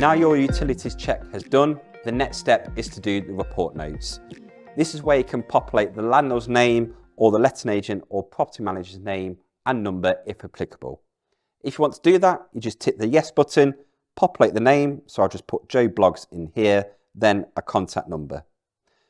Now your utilities check has done, the next step is to do the report notes. This is where you can populate the landlord's name or the letting agent or property manager's name and number if applicable. If you want to do that, you just hit the yes button, populate the name, so I'll just put Joe Bloggs in here, then a contact number.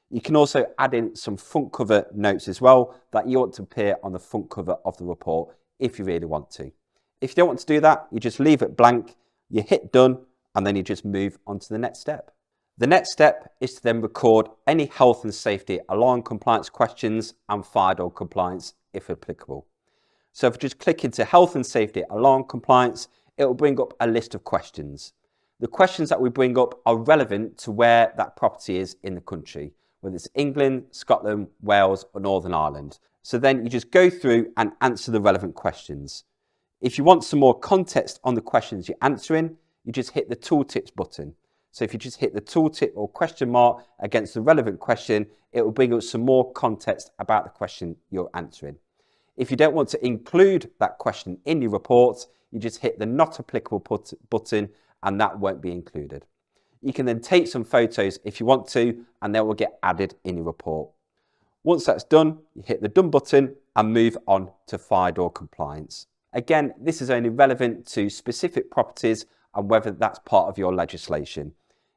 You can also add in some front cover notes as well that you want to appear on the front cover of the report if you really want to. If you don't want to do that, you just leave it blank, you hit done, and then you just move on to the next step. The next step is to then record any health and safety alarm compliance questions and fire door compliance if applicable. So if you just click into health and safety alarm compliance, it will bring up a list of questions. The questions that we bring up are relevant to where that property is in the country, whether it's England, Scotland, Wales or Northern Ireland. So then you just go through and answer the relevant questions. If you want some more context on the questions you're answering, you just hit the tooltips button. So if you just hit the tooltip or question mark against the relevant question, it will bring up some more context about the question you're answering. If you don't want to include that question in your report, you just hit the not applicable button and that won't be included. You can then take some photos if you want to, and they will get added in your report. Once that's done, you hit the done button and move on to fire door compliance. Again, this is only relevant to specific properties and whether that's part of your legislation.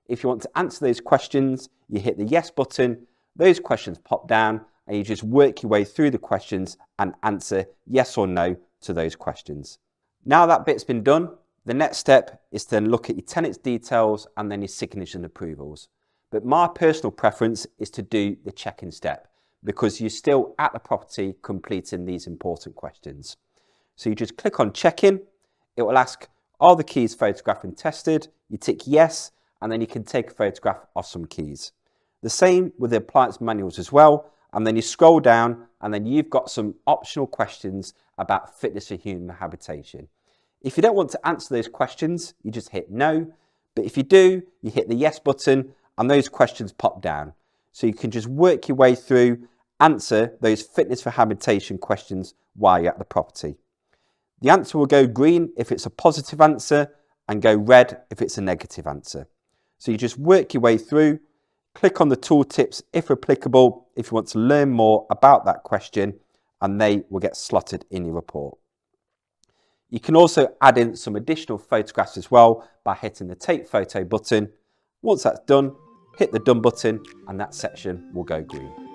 If you want to answer those questions, you hit the yes button, those questions pop down, and you just work your way through the questions and answer yes or no to those questions. Now that bit's been done, the next step is to then look at your tenant's details and then your signatures and approvals. But my personal preference is to do the check-in step because you're still at the property completing these important questions. So you just click on check-in, it will ask, are the keys photographed and tested? You tick yes, and then you can take a photograph of some keys. The same with the appliance manuals as well, and then you scroll down and then you've got some optional questions about fitness for human habitation. If you don't want to answer those questions, you just hit no, but if you do, you hit the yes button and those questions pop down. So you can just work your way through, answer those fitness for habitation questions while you're at the property. The answer will go green if it's a positive answer and go red if it's a negative answer. So you just work your way through, click on the tooltips if applicable if you want to learn more about that question, and they will get slotted in your report. You can also add in some additional photographs as well by hitting the take photo button. Once that's done, hit the done button and that section will go green.